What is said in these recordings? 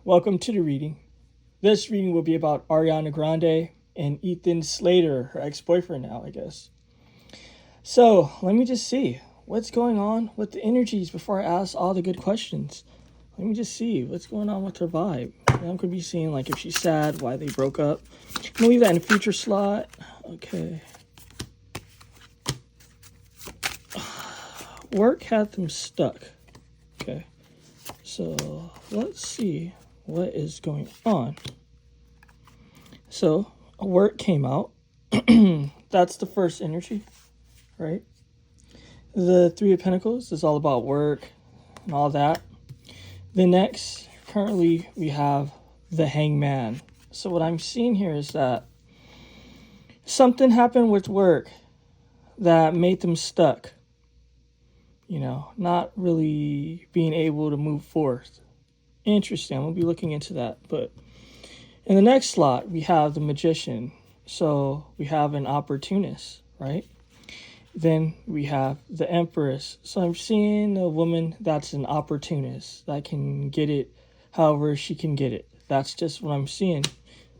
welcome to the reading. This reading will be about Ariana Grande and Ethan Slater, her ex-boyfriend now, I guess. So, let me just see what's going on with the energies before I ask all the good questions. Let me just see what's going on with her vibe. I'm going to be seeing like if she's sad, why they broke up. I'm going to leave that in a future slot. Okay. Work had them stuck. Okay. So, let's see what is going on. So, work came out. That's the first energy, right? The Three of Pentacles is all about work and all that. The next, currently, we have the Hangman. So what I'm seeing here is that something happened with work that made them stuck. You know, not really being able to move forth. Interesting. I'm going to be looking into that. But in the next slot, we have the Magician. So we have an opportunist, right? Then we have the Empress. So I'm seeing a woman that's an opportunist that can get it however she can get it. That's just what I'm seeing.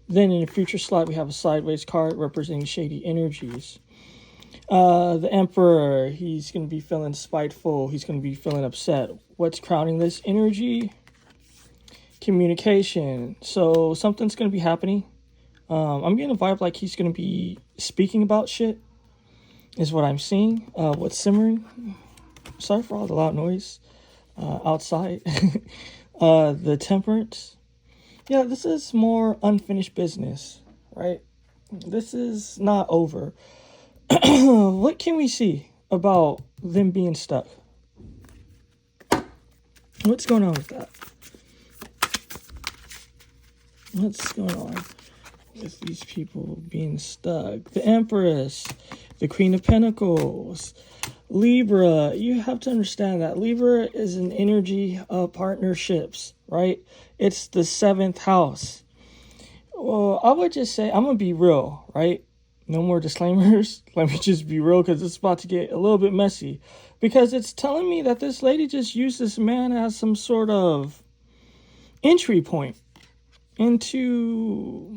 Then in the future slot, we have a sideways card representing shady energies. The Emperor, he's going to be feeling spiteful. He's going to be feeling upset. What's crowning this energy? Communication. So something's going to be happening. I'm getting a vibe like he's going to be speaking about shit. Is what I'm seeing. What's simmering? Sorry for all the loud noise outside. The Temperance. Yeah, this is more unfinished business, right? This is not over. What can we see about them being stuck? What's going on with that? What's going on with these people being stuck? The Empress, the Queen of Pentacles, Libra. You have to understand that Libra is an energy of partnerships, right? It's the 7th house. Well, I would just say, I'm going to be real, right? No more disclaimers. Let me just be real because it's about to get a little bit messy. Because it's telling me that this lady just used this man as some sort of entry point into...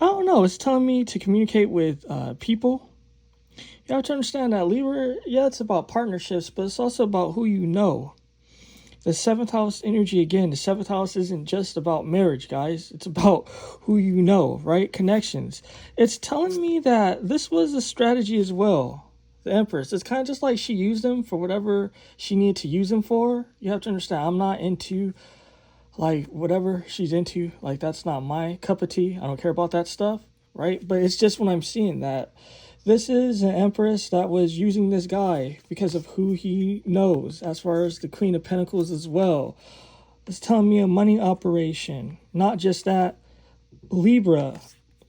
I don't know. It's telling me to communicate with people. You have to understand that Libra, yeah, it's about partnerships, but it's also about who you know. The 7th house energy, again, the 7th house isn't just about marriage, guys. It's about who you know, right? Connections. It's telling me that this was a strategy as well. The Empress. It's kind of just like she used them for whatever she needed to use them for. You have to understand, I'm not into... like, whatever she's into, like, that's not my cup of tea. I don't care about that stuff, right? But it's just when I'm seeing that this is an Empress that was using this guy because of who he knows, as far as the Queen of Pentacles as well. It's telling me a money operation. Not just that. Libra.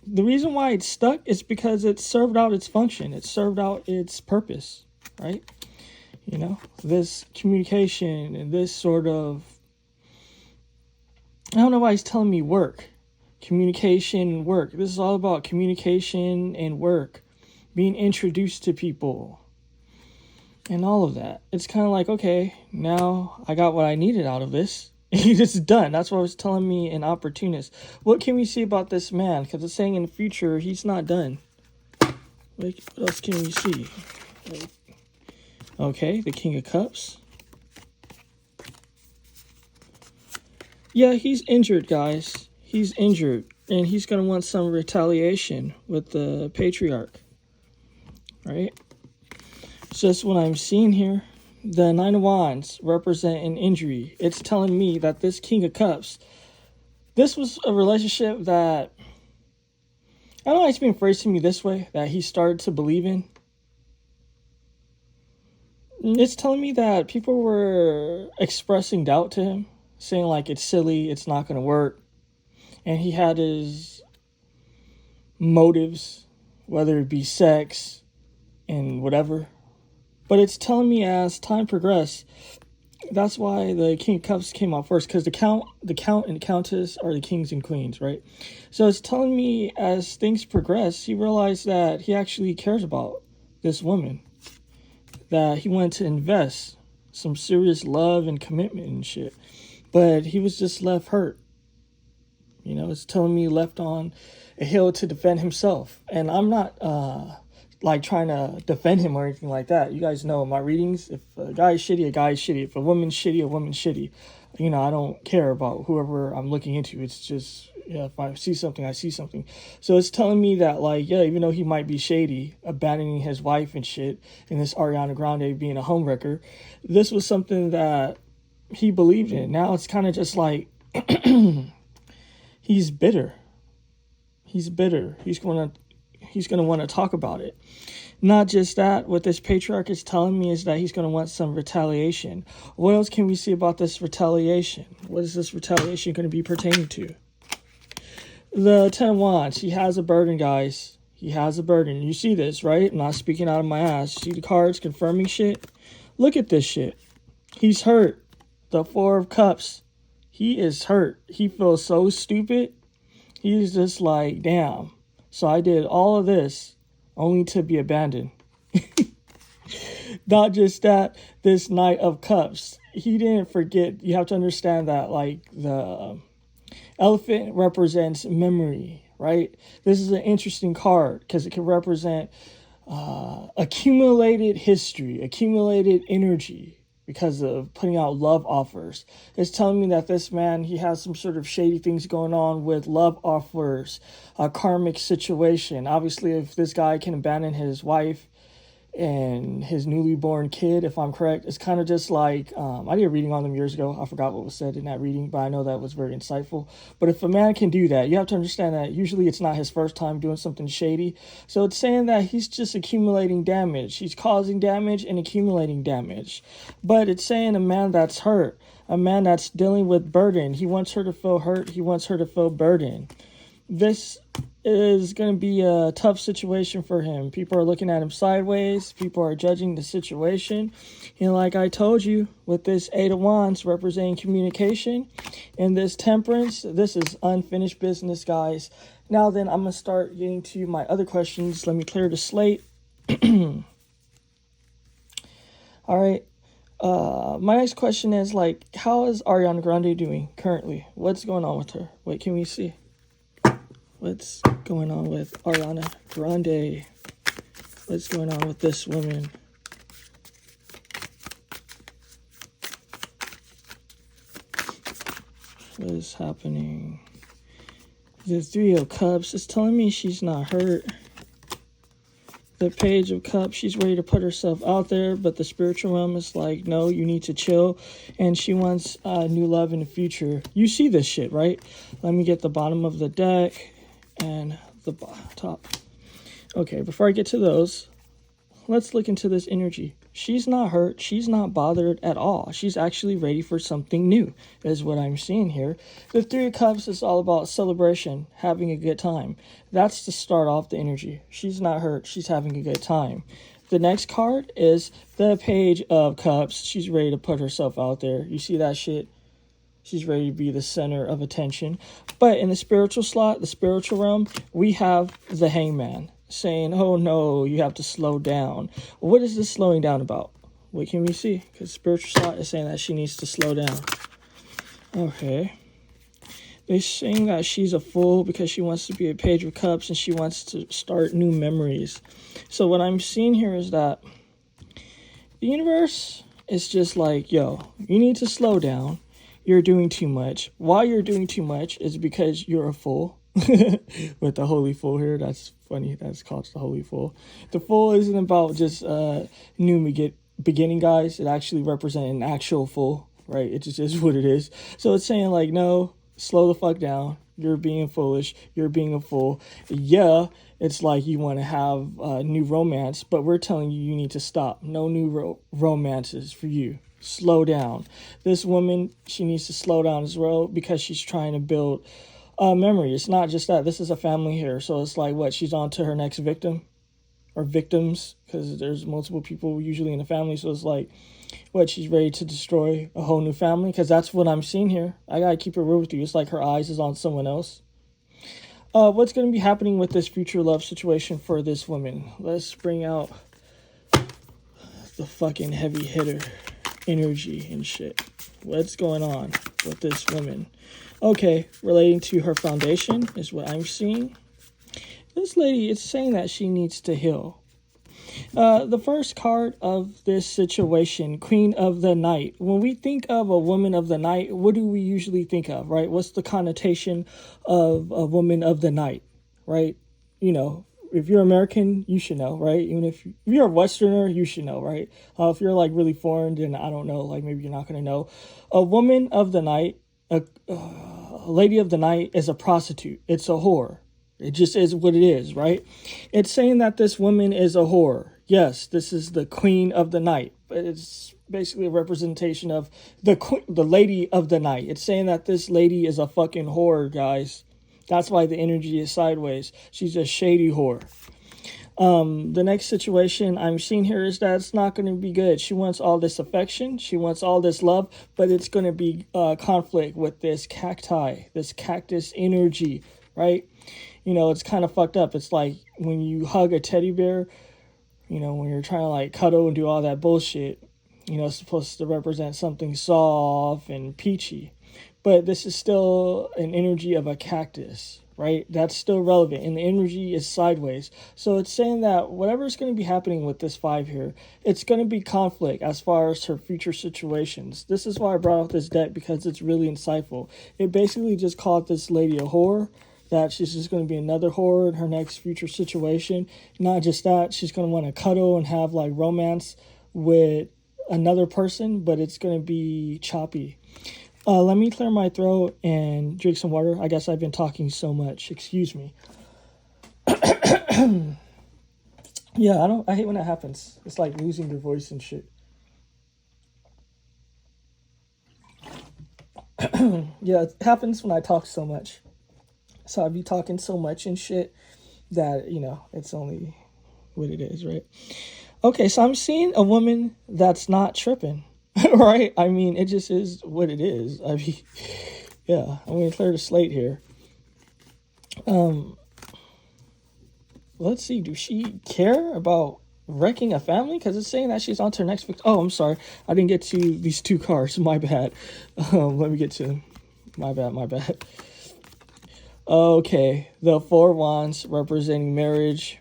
The reason why it's stuck is because it served out its function. It served out its purpose, right? You know, this communication and this sort of... I don't know why he's telling me work. Communication and work. This is all about communication and work. Being introduced to people. And all of that. It's kind of like, okay, now I got what I needed out of this. It's done. That's what was telling me an opportunist. What can we see about this man? Because it's saying in the future, he's not done. What else can we see? Okay, the King of Cups. Yeah, he's injured, guys. He's injured. And he's going to want some retaliation with the Patriarch. Right? It's just what I'm seeing here. The 9 of Wands represent an injury. It's telling me that this King of Cups, this was a relationship that... I don't know why it's being phrased to me this way, that he started to believe in. It's telling me that people were expressing doubt to him. Saying like it's silly, it's not going to work. And he had his motives, whether it be sex and whatever. But it's telling me as time progressed, that's why the King of Cups came out first. Because the Count and the Countess are the kings and queens, right? So it's telling me as things progress, he realized that he actually cares about this woman. That he wanted to invest some serious love and commitment and shit. but he was just left hurt. You know, it's telling me left on a hill to defend himself. And I'm not like trying to defend him or anything like that. You guys know my readings. If a guy is shitty, a guy is shitty. If a woman's shitty, a woman's shitty. You know, I don't care about whoever I'm looking into. It's just, yeah, if I see something, I see something. So it's telling me that, like, yeah, even though he might be shady, abandoning his wife and shit, and this Ariana Grande being a homewrecker, this was something that he believed in. Now it's kind of just like he's bitter. He's bitter. He's gonna want to talk about it. Not just that, what this patriarch is telling me is that he's going to want some retaliation. What else can we see about this retaliation? What is this retaliation going to be pertaining to? The 10 of Wands. He has a burden, guys. He has a burden. You see this, right? I'm not speaking out of my ass. See the cards confirming shit? Look at this shit. He's hurt. The 4 of Cups. He is hurt. He feels so stupid. He's just like, damn. So I did all of this only to be abandoned. Not just that, this Knight of Cups. He didn't forget. You have to understand that, like, the elephant represents memory, right? This is an interesting card because it can represent accumulated history, accumulated energy because of putting out love offers. It's telling me that this man, he has some sort of shady things going on with love offers, a karmic situation. Obviously, if this guy can abandon his wife and his newly born kid, if I'm correct, it's kind of just like, I did a reading on them years ago. I forgot what was said in that reading, but I know that was very insightful. But if a man can do that, you have to understand that usually it's not his first time doing something shady. So it's saying that he's just accumulating damage. He's causing damage and accumulating damage. But it's saying a man that's hurt, a man that's dealing with burden. He wants her to feel hurt. He wants her to feel burdened. This is going to be a tough situation for him. People are looking at him sideways. People are judging the situation. And like I told you, with this 8 of Wands representing communication and this Temperance, this is unfinished business, guys. Now then, I'm going to start getting to my other questions. Let me clear the slate. All right. My next question is, like, how is Ariana Grande doing currently? What's going on with her? Wait, can we see? What's going on with Ariana Grande? What's going on with this woman? What is happening? The 3 of Cups is telling me she's not hurt. The Page of Cups, she's ready to put herself out there, but the spiritual realm is like, no, you need to chill. And she wants new love in the future. You see this shit, right? Let me get the bottom of the deck and the top. Okay, before I get to those, let's look into this energy. She's not hurt. She's not bothered at all. She's actually ready for something new, is what I'm seeing here. The 3 of Cups is all about celebration, having a good time. That's to start off the energy. She's not hurt. She's having a good time. The next card is the Page of Cups. She's ready to put herself out there. You see that shit? She's ready to be the center of attention. But in the spiritual slot, the spiritual realm, we have the Hangman saying, oh no, you have to slow down. What is this slowing down about? What can we see? Because spiritual slot is saying that she needs to slow down. Okay. They're saying that she's a fool because she wants to be a Page of Cups and she wants to start new memories. So what I'm seeing here is that the universe is just like, yo, you need to slow down. You're doing too much. Why you're doing too much is because you're a fool. With the Holy Fool here, that's funny. That's called the Holy Fool. The Fool isn't about just new beginning, guys. It actually represents an actual fool, right? It just is what it is. So it's saying like, no, slow the fuck down. You're being foolish. You're being a fool. Yeah, it's like you want to have new romance, but we're telling you need to stop. No new romances for you. Slow down. This woman, she needs to slow down as well because she's trying to build memory. It's not just that. This is a family here. So it's like, what? She's on to her next victim or victims because there's multiple people usually in the family. So it's like, what? She's ready to destroy a whole new family because that's what I'm seeing here. I got to keep it real with you. It's like her eyes is on someone else. What's going to be happening with this future love situation for this woman? Let's bring out the fucking heavy hitter energy and shit. What's going on with this woman? Okay, relating to her foundation is what I'm seeing. This lady is saying that she needs to heal. The first card of this situation, Queen of the Night. When we think of a woman of the night, what do we usually think of, right? What's the connotation of a woman of the night, right? You know, if you're American, you should know, right? Even if you're a Westerner, you should know, right? If you're like really foreign, then I don't know, like maybe you're not going to know. A woman of the night, a lady of the night is a prostitute. It's a whore. It just is what it is, right? It's saying that this woman is a whore. Yes, this is the queen of the night, but it's basically a representation of the lady of the night. It's saying that this lady is a fucking whore, guys. That's why the energy is sideways. She's a shady whore. The next situation I'm seeing here is that it's not going to be good. She wants all this affection. She wants all this love, but it's going to be conflict with this cacti, this cactus energy, right? You know, it's kind of fucked up. It's like when you hug a teddy bear, you know, when you're trying to like cuddle and do all that bullshit, you know, it's supposed to represent something soft and peachy. But this is still an energy of a cactus, right? That's still relevant, and the energy is sideways. So it's saying that whatever's going to be happening with this 5 here, it's going to be conflict as far as her future situations. This is why I brought out this deck, because it's really insightful. It basically just called this lady a whore, that she's just going to be another whore in her next future situation. Not just that, she's going to want to cuddle and have like romance with another person, but it's going to be choppy. Let me clear my throat and drink some water. I guess I've been talking so much. Excuse me. Yeah, I hate when that happens. It's like losing your voice and shit. Yeah, it happens when I talk so much. So I'd be talking so much and shit that, you know, it's only what it is, right? Okay, so I'm seeing a woman that's not tripping, right? I mean, it just is what it is. I mean, yeah, I'm going to clear the slate here. Let's see, does she care about wrecking a family? Because it's saying that she's on to her next victim. Oh, I'm sorry. I didn't get to these 2 cards. My bad. Let me get to them. My bad. Okay, the 4 wands representing marriage.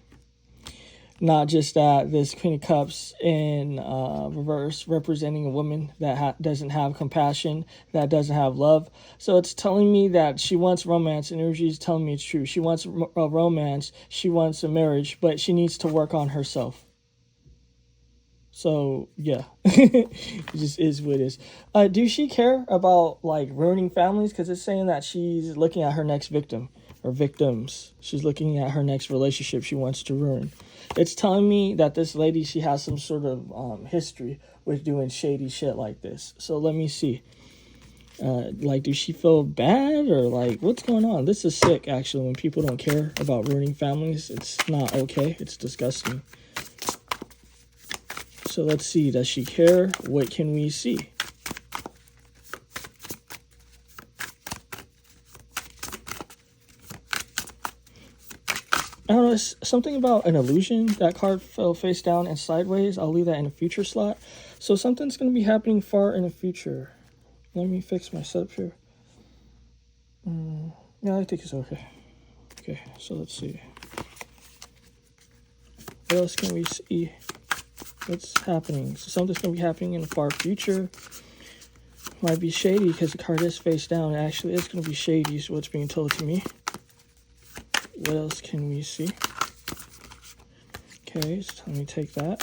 Not just that, this Queen of Cups in reverse representing a woman that doesn't have compassion, that doesn't have love. So it's telling me that she wants romance. Energy is telling me it's true. She wants a romance. She wants a marriage, but she needs to work on herself. So, yeah, it just is what it is. Does she care about, like, ruining families? Because it's saying that she's looking at her next victim, or victims. She's looking at her next relationship she wants to ruin. It's telling me that this lady, she has some sort of history with doing shady shit like this. So let me see. Like, does she feel bad, or, like, what's going on? This is sick, actually, when people don't care about ruining families. It's not okay. It's disgusting. So let's see, does she care? What can we see? I don't know, it's something about an illusion. That card fell face down and sideways. I'll leave that in a future slot. So something's going to be happening far in the future. Let me fix my setup here. Yeah, I think it's okay. Okay, so let's see. What else can we see? What's happening? So something's going to be happening in the far future. Might be shady because the card is face down. Actually, it's going to be shady is what's being told to me. What else can we see? Okay, so let me take that.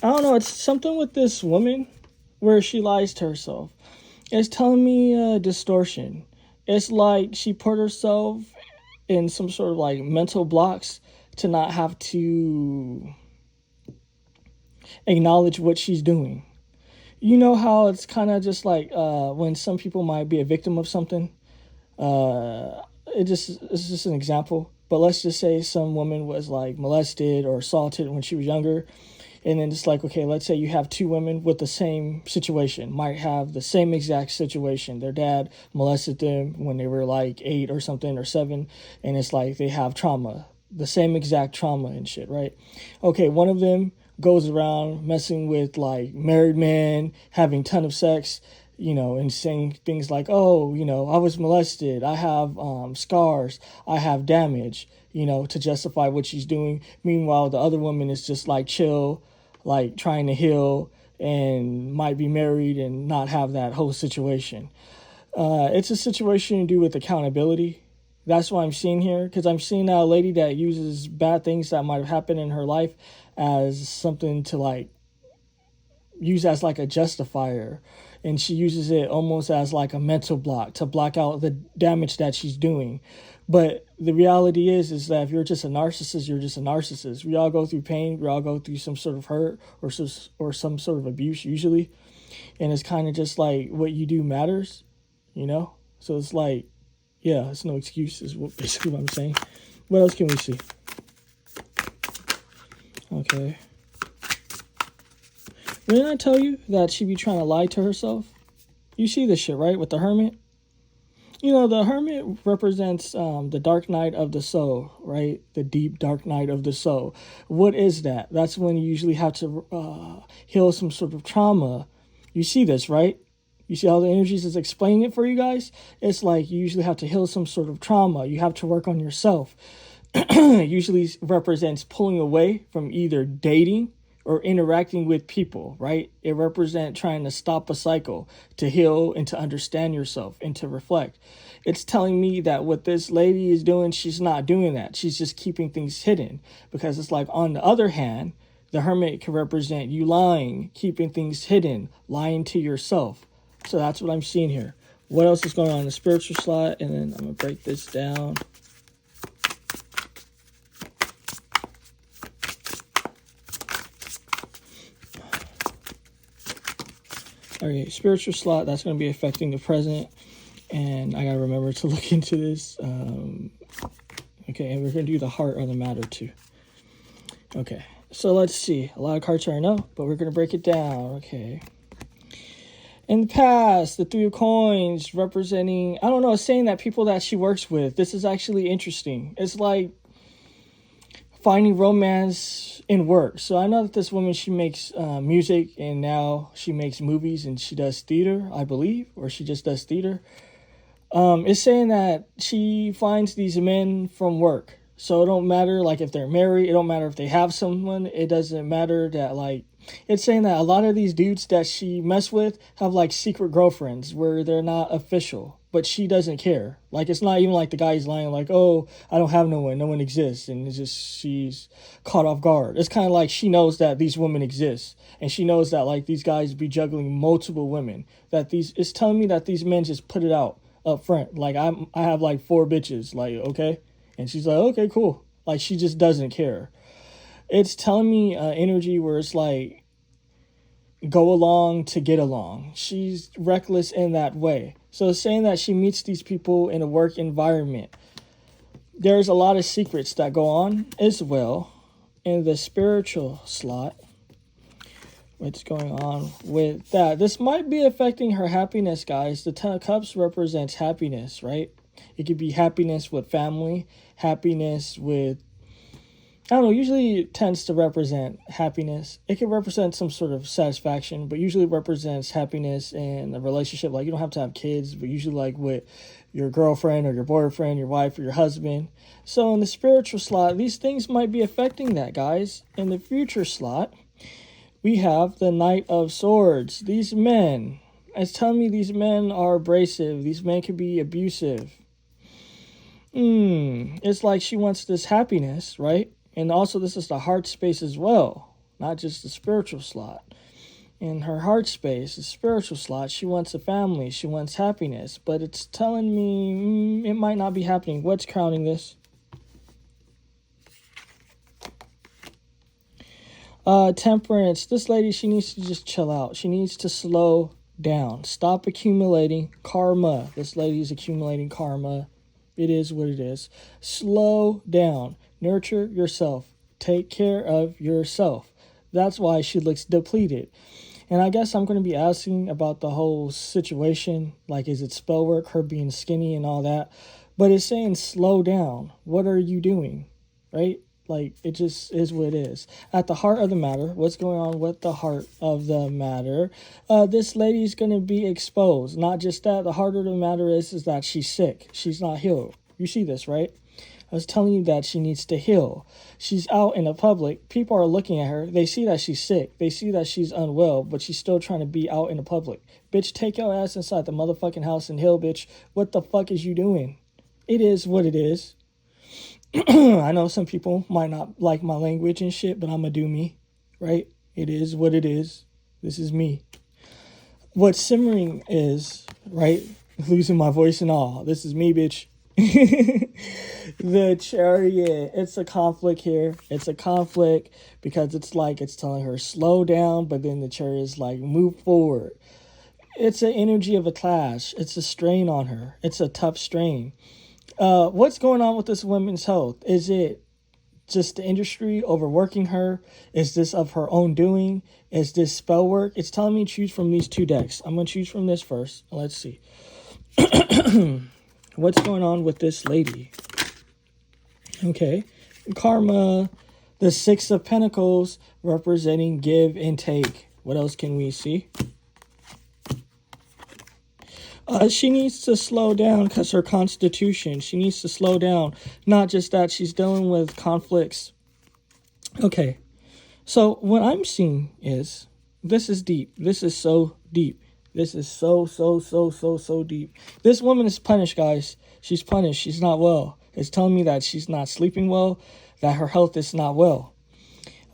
I don't know. It's something with this woman where she lies to herself. It's telling me distortion. It's like she put herself in some sort of like mental blocks to not have to acknowledge what she's doing. You know how it's kind of just like when some people might be a victim of something. It's just an example. But let's just say some woman was like molested or assaulted when she was younger. And then it's like, okay, let's say you have 2 women with the same situation, might have the same exact situation. Their dad molested them when they were like 8 or something or 7. And it's like they have trauma, the same exact trauma and shit, right? Okay, one of them goes around messing with like married men, having ton of sex, and saying things like, oh, I was molested, I have scars, I have damage, to justify what she's doing. Meanwhile, the other woman is just like chill, like trying to heal, and might be married and not have that whole situation. It's a situation to do with accountability. That's what I'm seeing here, because I'm seeing a lady that uses bad things that might have happened in her life as something to like use as like a justifier, and she uses it almost as like a mental block to block out the damage that she's doing. But the reality is that if you're just a narcissist, you're just a narcissist. We all go through pain, we all go through some sort of hurt or some sort of abuse usually, and it's kind of just like what you do matters, so it's like, yeah, it's no excuse is basically what I'm saying. What else can we see? Okay. Didn't I tell you that she be trying to lie to herself? You see this shit, right? With the Hermit? The Hermit represents the dark night of the soul, right? The deep dark night of the soul. What is that? That's when you usually have to heal some sort of trauma. You see this, right? You see how the energies is explaining it for you guys? It's like you usually have to heal some sort of trauma. You have to work on yourself. Usually represents pulling away from either dating or interacting with people, right? It represents trying to stop a cycle, to heal and to understand yourself and to reflect. It's telling me that what this lady is doing, she's not doing that. She's just keeping things hidden, because it's like, on the other hand, the Hermit can represent you lying, keeping things hidden, lying to yourself. So that's what I'm seeing here. What else is going on in the spiritual slot? And then I'm going to break this down. Okay, spiritual slot, that's going to be affecting the present. And I got to remember to look into this. Okay, and we're going to do the heart of the matter too. Okay, so let's see. A lot of cards I know, but we're going to break it down. Okay. In the past, the Three of Coins representing, I don't know, saying that people that she works with, this is actually interesting. It's like finding romance in work. So I know that this woman, she makes music, and now she makes movies, and she does theater, I believe, or she just does theater. It's saying that she finds these men from work. So it don't matter like if they're married, it don't matter if they have someone, it doesn't matter that like, it's saying that a lot of these dudes that she mess with have like secret girlfriends where they're not official, but she doesn't care. Like, it's not even like the guy's lying like, oh, I don't have no one exists, and it's just she's caught off guard. It's kind of like she knows that these women exist, and she knows that like these guys be juggling multiple women, that these, it's telling me that these men just put it out up front. Like, I have like 4 bitches, like, okay. And she's like, okay, cool. Like, she just doesn't care. It's telling me energy where it's like, go along to get along. She's reckless in that way. So it's saying that she meets these people in a work environment. There's a lot of secrets that go on as well in the spiritual slot. What's going on with that? This might be affecting her happiness, guys. The Ten of Cups represents happiness, right? It could be happiness with family, happiness with, I don't know, usually it tends to represent happiness. It can represent some sort of satisfaction, but usually represents happiness in a relationship. Like, you don't have to have kids, but usually like with your girlfriend or your boyfriend, your wife or your husband. So in the spiritual slot, these things might be affecting that, guys. In the future slot, we have the Knight of Swords. These men, it's telling me these men are abrasive. These men can be abusive. It's like she wants this happiness, right? And also this is the heart space as well, not just the spiritual slot. In her heart space, the spiritual slot, she wants a family, she wants happiness, but it's telling me it might not be happening. What's crowning this? Temperance. This lady, she needs to just chill out. She needs to slow down. Stop accumulating karma. This lady is accumulating karma. It is what it is. Slow down. Nurture yourself. Take care of yourself. That's why she looks depleted. And I guess I'm going to be asking about the whole situation. Like, is it spell work, her being skinny and all that? But it's saying slow down. What are you doing? Right? Like, it just is what it is. At the heart of the matter, what's going on with the heart of the matter? This lady's going to be exposed. Not just that, the heart of the matter is that she's sick. She's not healed. You see this, right? I was telling you that she needs to heal. She's out in the public. People are looking at her. They see that she's sick. They see that she's unwell, but she's still trying to be out in the public. Bitch, take your ass inside the motherfucking house and heal, bitch. What the fuck is you doing? It is what it is. I know some people might not like my language and shit, but I'm gonna do me, right? It is what it is. This is me. What's simmering is, right, losing my voice and all. This is me, bitch. The Chariot, it's a conflict here. It's a conflict because it's like it's telling her slow down, but then the Chariot is like move forward. It's an energy of a clash. It's a strain on her. It's a tough strain. What's going on with this woman's health? Is it just the industry overworking her? Is this of her own doing? Is this spell work? It's telling me choose from these two decks. I'm going to choose from this first. Let's see. What's going on with this lady? Okay. Karma, the Six of Pentacles representing give and take. What else can we see? She needs to slow down because her constitution. She needs to slow down. Not just that, she's dealing with conflicts. Okay. So what I'm seeing is, this is deep. This is so deep. This is so deep. This woman is punished, guys. She's punished. She's not well. It's telling me that she's not sleeping well, that her health is not well.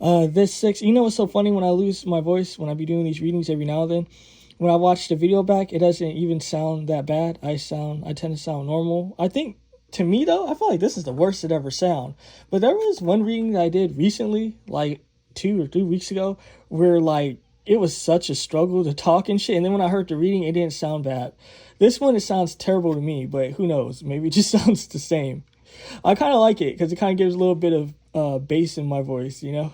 This six, you know what's so funny? When I lose my voice, when I be doing these readings every now and then, when I watch the video back, it doesn't even sound that bad. I tend to sound normal. I think, to me though, I feel like this is the worst it ever sound. But there was one reading that I did recently, like 2 or 3 weeks ago, where like it was such a struggle to talk and shit. And then when I heard the reading, it didn't sound bad. This one, it sounds terrible to me, but who knows? Maybe it just sounds the same. I kind of like it because it kind of gives a little bit of bass in my voice, you know?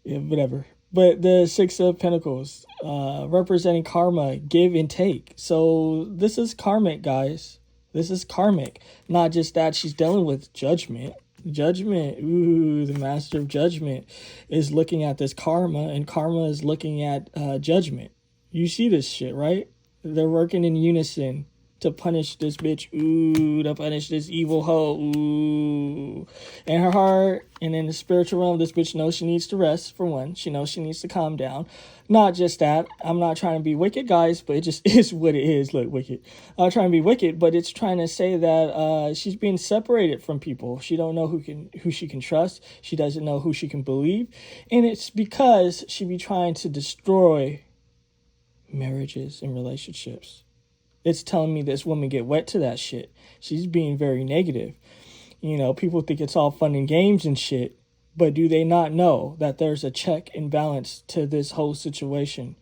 Yeah, whatever. But the Six of Pentacles, representing karma, give and take. So this is karmic, guys. This is karmic. Not just that, she's dealing with judgment. Judgment, ooh, the Master of Judgment is looking at this karma, and karma is looking at judgment. You see this shit, right? They're working in unison to punish this bitch, ooh, to punish this evil hoe, ooh. In her heart and in the spiritual realm, this bitch knows she needs to rest, for one. She knows she needs to calm down. Not just that, I'm not trying to be wicked, guys, but it just is what it is. Look, wicked. I'm not trying to be wicked, but it's trying to say that she's being separated from people. She don't know who she can trust. She doesn't know who she can believe. And it's because she be trying to destroy marriages and relationships. It's telling me this woman get wet to that shit. She's being very negative. You know, people think it's all fun and games and shit, but do they not know that there's a check and balance to this whole situation?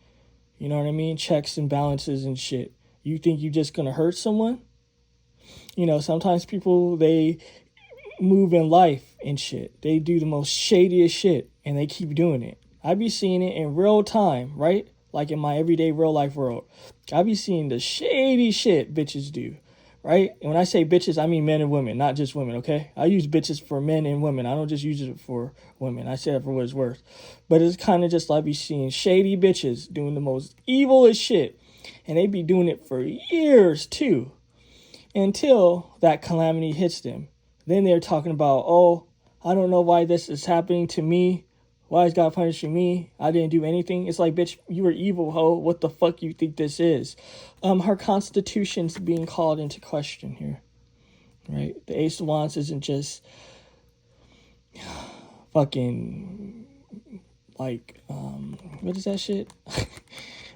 You know what I mean? Checks and balances and shit. You think you're just going to hurt someone? You know, sometimes people, they move in life and shit. They do the most shadiest shit and they keep doing it. I be seeing it in real time, right? Like in my everyday real life world. I be seeing the shady shit bitches do, right? And when I say bitches, I mean men and women, not just women, okay? I use bitches for men and women. I don't just use it for women. I say that for what it's worth. But it's kind of just like I be seeing shady bitches doing the most evilest shit. And they be doing it for years too. Until that calamity hits them. Then they're talking about, oh, I don't know why this is happening to me. Why is God punishing me? I didn't do anything. It's like, bitch, you were evil, ho. What the fuck you think this is? Her constitution's being called into question here, right? The Ace of Wands isn't just fucking like, what is that shit?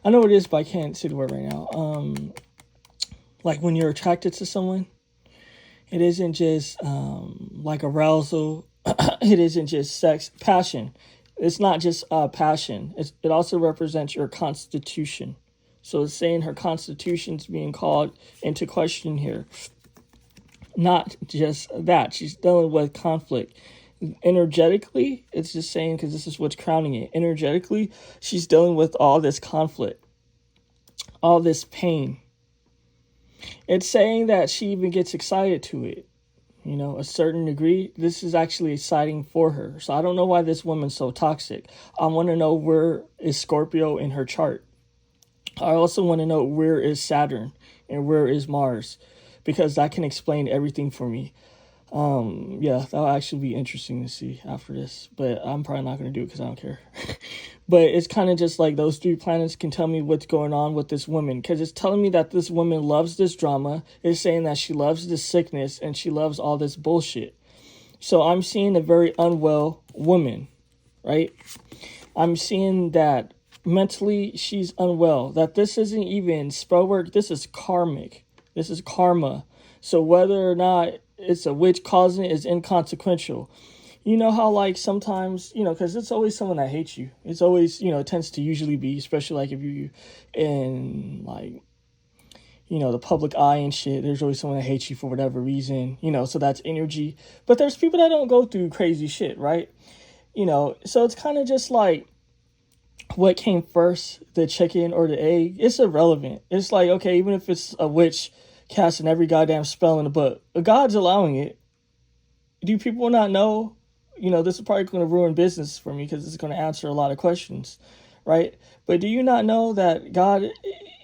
I know what it is, but I can't say the word right now. Like when you're attracted to someone, it isn't just like arousal. It isn't just sex, passion. It's not just passion. It also represents your constitution. So it's saying her constitution's being called into question here. Not just that. She's dealing with conflict. Energetically, it's just saying, because this is what's crowning it. Energetically, she's dealing with all this conflict. All this pain. It's saying that she even gets excited to it. a certain degree, this is actually exciting for her. So I don't know why this woman's so toxic. I want to know where is Scorpio in her chart. I also want to know where is Saturn and where is Mars, because that can explain everything for me. Yeah, that'll actually be interesting to see after this, but I'm probably not going to do it because I don't care. But it's kind of just like those 3 planets can tell me what's going on with this woman, because it's telling me that this woman loves this drama. It's saying that she loves this sickness and she loves all this bullshit. So I'm seeing a very unwell woman, right? I'm seeing that mentally she's unwell, that this isn't even spell work, this is karmic. This is karma. So whether or not it's a witch causing it is inconsequential. You know how like sometimes, because it's always someone that hates you. It's always, it tends to usually be, especially like if you in like, the public eye and shit, there's always someone that hates you for whatever reason, so that's energy. But there's people that don't go through crazy shit, right? So it's kind of just like, what came first, the chicken or the egg? It's irrelevant. It's like, okay, even if it's a witch casting every goddamn spell in the book, God's allowing it. Do people not know? This is probably going to ruin business for me because it's going to answer a lot of questions, right? But do you not know that God,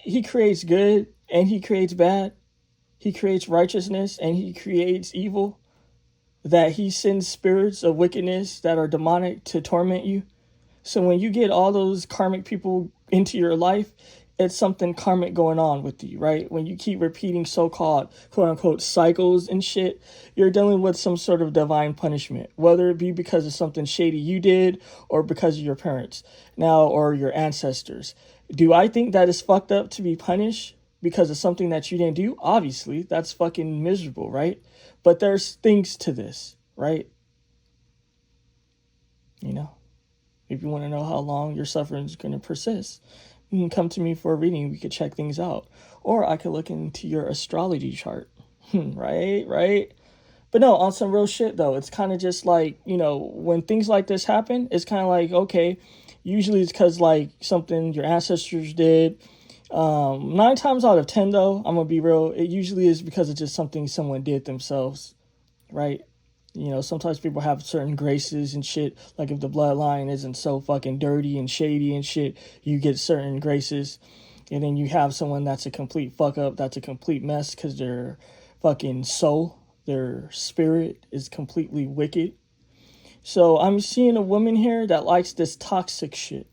he creates good and he creates bad? He creates righteousness and he creates evil? That he sends spirits of wickedness that are demonic to torment you? So when you get all those karmic people into your life, it's something karmic going on with you, right? When you keep repeating so-called, quote-unquote, cycles and shit, you're dealing with some sort of divine punishment, whether it be because of something shady you did or because of your parents now or your ancestors. Do I think that is fucked up to be punished because of something that you didn't do? Obviously, that's fucking miserable, right? But there's things to this, right? If you want to know how long your suffering is going to persist, you can come to me for a reading. We could check things out. Or I could look into your astrology chart. Right? But no, on some real shit, though, it's kind of just like, when things like this happen, it's kind of like, okay, usually it's because, like, something your ancestors did. 9 times out of 10, though, I'm going to be real, it usually is because of just something someone did themselves, right? Sometimes people have certain graces and shit. Like if the bloodline isn't so fucking dirty and shady and shit, you get certain graces. And then you have someone that's a complete fuck up, that's a complete mess because their fucking soul, their spirit is completely wicked. So I'm seeing a woman here that likes this toxic shit,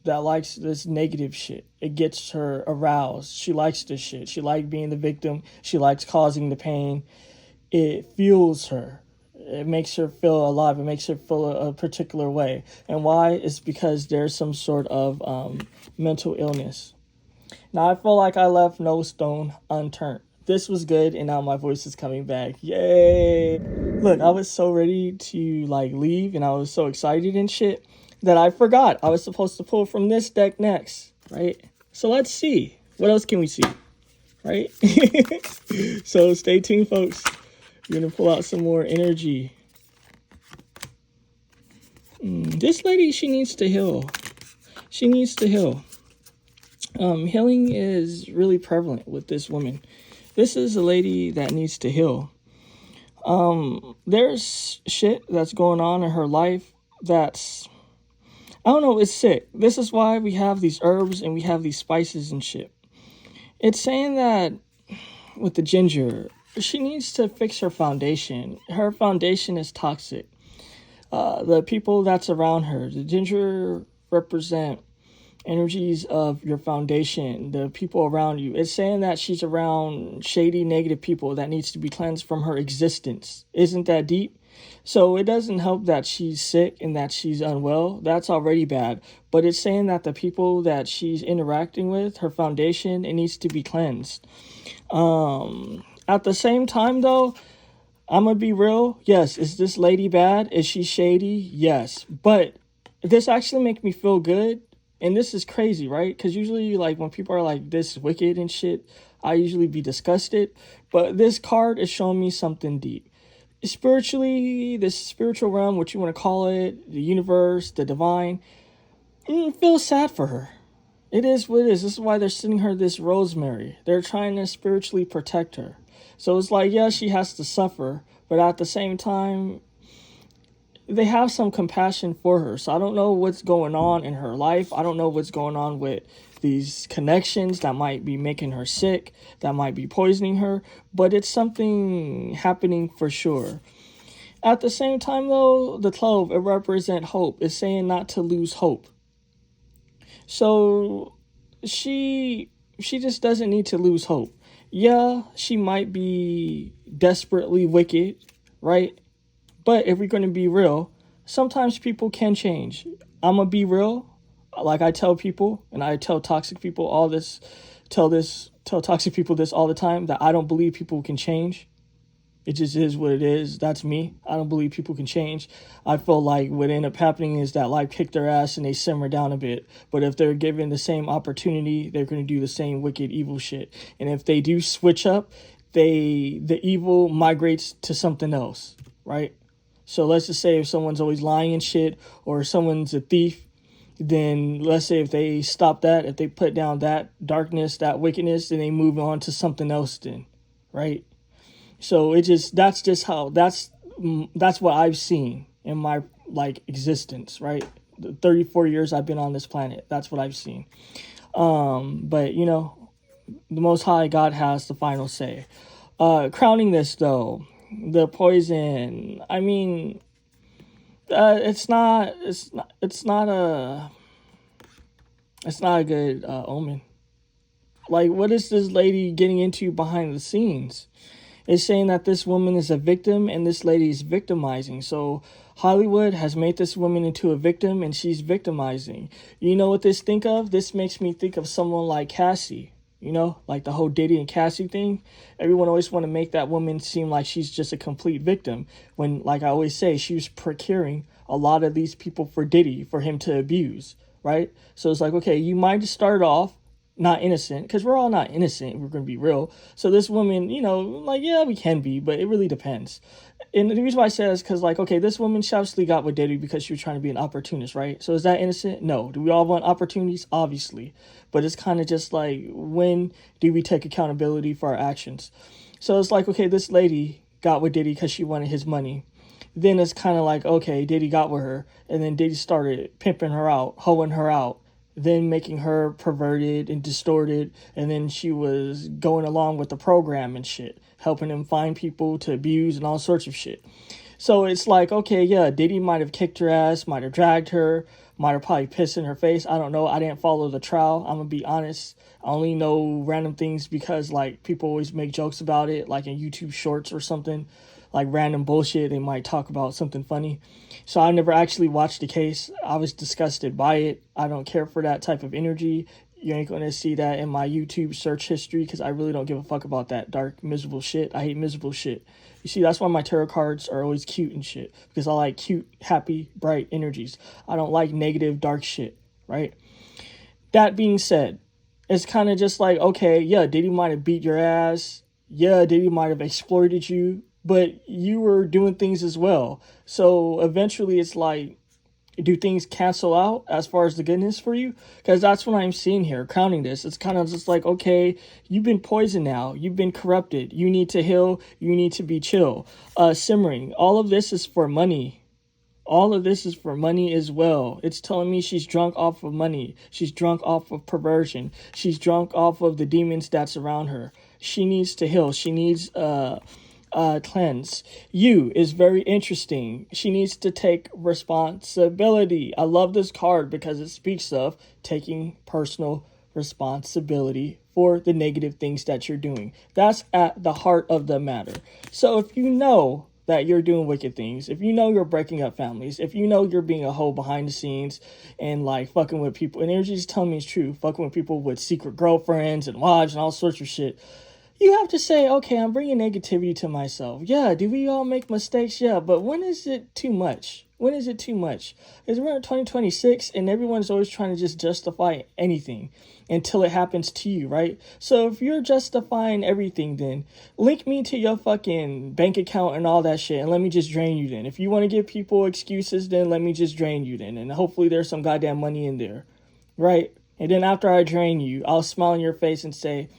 that likes this negative shit. It gets her aroused. She likes this shit. She likes being the victim. She likes causing the pain. It fuels her. It makes her feel alive. It makes her feel a particular way. And why? It's because there's some sort of mental illness. Now, I feel like I left no stone unturned. This was good, and now my voice is coming back. Yay! Look, I was so ready to, leave, and I was so excited and shit that I forgot I was supposed to pull from this deck next, right? So let's see. What else can we see, right? So stay tuned, folks. We're going to pull out some more energy. This lady, she needs to heal. She needs to heal. Healing is really prevalent with this woman. This is a lady that needs to heal. There's shit that's going on in her life that's, I don't know, it's sick. This is why we have these herbs and we have these spices and shit. It's saying that with the ginger, she needs to fix her foundation. Her foundation is toxic. The people that's around her, the ginger represent energies of your foundation, the people around you. It's saying that she's around shady, negative people that needs to be cleansed from her existence. Isn't that deep? So it doesn't help that she's sick and that she's unwell. That's already bad. But it's saying that the people that she's interacting with, her foundation, it needs to be cleansed. At the same time, though, I'm going to be real. Yes, is this lady bad? Is she shady? Yes. But this actually makes me feel good. And this is crazy, right? Because usually, when people are like this wicked and shit, I usually be disgusted. But this card is showing me something deep. Spiritually, this spiritual realm, what you want to call it, the universe, the divine, feels sad for her. It is what it is. This is why they're sending her this rosemary. They're trying to spiritually protect her. So it's like, yeah, she has to suffer, but at the same time, they have some compassion for her. So I don't know what's going on in her life. I don't know what's going on with these connections that might be making her sick, that might be poisoning her, but it's something happening for sure. At the same time, though, the 12, it represents hope. It's saying not to lose hope. So she just doesn't need to lose hope. Yeah, she might be desperately wicked, right? But if we're going to be real, sometimes people can change. I'm going to be real. Like I tell people, and I tell toxic people all this, tell toxic people this all the time, that I don't believe people can change. It just is what it is. That's me. I don't believe people can change. I feel like what ended up happening is that life kicked their ass and they simmer down a bit. But if they're given the same opportunity, they're going to do the same wicked, evil shit. And if they do switch up, the evil migrates to something else, right? So let's just say if someone's always lying and shit, or someone's a thief, then let's say if they stop that, if they put down that darkness, that wickedness, then they move on to something else then, right? So that's what I've seen in my existence, right? The 34 years I've been on this planet, that's what I've seen. But the Most High God has the final say. Crowning this though, the poison, I mean, it's not a good omen. Like, what is this lady getting into behind the scenes? It's saying that this woman is a victim and this lady is victimizing. So Hollywood has made this woman into a victim and she's victimizing. You know what this think of? This makes me think of someone like Cassie. Like the whole Diddy and Cassie thing. Everyone always want to make that woman seem like she's just a complete victim. When, like I always say, she was procuring a lot of these people for Diddy, for him to abuse, right? So it's like, okay, you might start off not innocent, because we're all not innocent, we're going to be real. So this woman, yeah, we can be, but it really depends. And the reason why I say is because, okay, this woman, she obviously got with Diddy because she was trying to be an opportunist, right? So is that innocent? No. Do we all want opportunities? Obviously. But it's kind of just like, when do we take accountability for our actions? So it's like, okay, this lady got with Diddy because she wanted his money. Then it's kind of like, okay, Diddy got with her, and then Diddy started pimping her out, hoeing her out, then making her perverted and distorted, and then she was going along with the program and shit, helping him find people to abuse and all sorts of shit. So it's like, okay, yeah, Diddy might have kicked her ass, might have dragged her, might have probably pissed in her face. I don't know. I didn't follow the trial. I'm going to be honest. I only know random things because, people always make jokes about it, like in YouTube shorts or something. Like random bullshit, they might talk about something funny. So I never actually watched the case. I was disgusted by it. I don't care for that type of energy. You ain't going to see that in my YouTube search history because I really don't give a fuck about that dark, miserable shit. I hate miserable shit. You see, that's why my tarot cards are always cute and shit, because I like cute, happy, bright energies. I don't like negative, dark shit, right? That being said, it's kind of just like, okay, yeah, Diddy might have beat your ass. Yeah, Diddy might have exploited you, but you were doing things as well. So eventually it's like, do things cancel out as far as the goodness for you? Because that's what I'm seeing here, crowning this. It's kind of just like, okay, you've been poisoned now. You've been corrupted. You need to heal. You need to be chill. Simmering. All of this is for money. All of this is for money as well. It's telling me she's drunk off of money. She's drunk off of perversion. She's drunk off of the demons that's around her. She needs to heal. She needs cleanse. You is very interesting. She needs to take responsibility. I love this card because it speaks of taking personal responsibility for the negative things that you're doing. That's at the heart of the matter. So if you know that you're doing wicked things, if you know you're breaking up families, if you know you're being a hoe behind the scenes and fucking with people, and energy's telling me it's true, fucking with people with secret girlfriends and wives and all sorts of shit, you have to say, okay, I'm bringing negativity to myself. Yeah, do we all make mistakes? Yeah, but when is it too much? When is it too much? Because we're in 2026 and everyone's always trying to just justify anything until it happens to you, right? So if you're justifying everything, then link me to your fucking bank account and all that shit and let me just drain you then. If you want to give people excuses, then let me just drain you then. And hopefully there's some goddamn money in there, right? And then after I drain you, I'll smile in your face and say,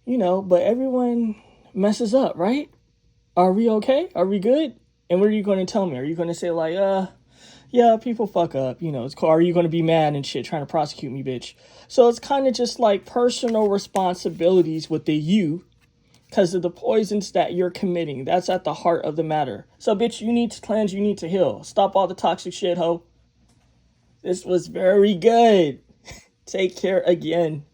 but everyone messes up, right? Are we okay? Are we good? And what are you going to tell me? Are you going to say like, yeah, people fuck up, you know, it's cool. Are you going to be mad and shit trying to prosecute me, bitch? So it's kind of just like personal responsibilities with the you because of the poisons that you're committing. That's at the heart of the matter. So, bitch, you need to cleanse, you need to heal. Stop all the toxic shit, ho. This was very good. Take care again.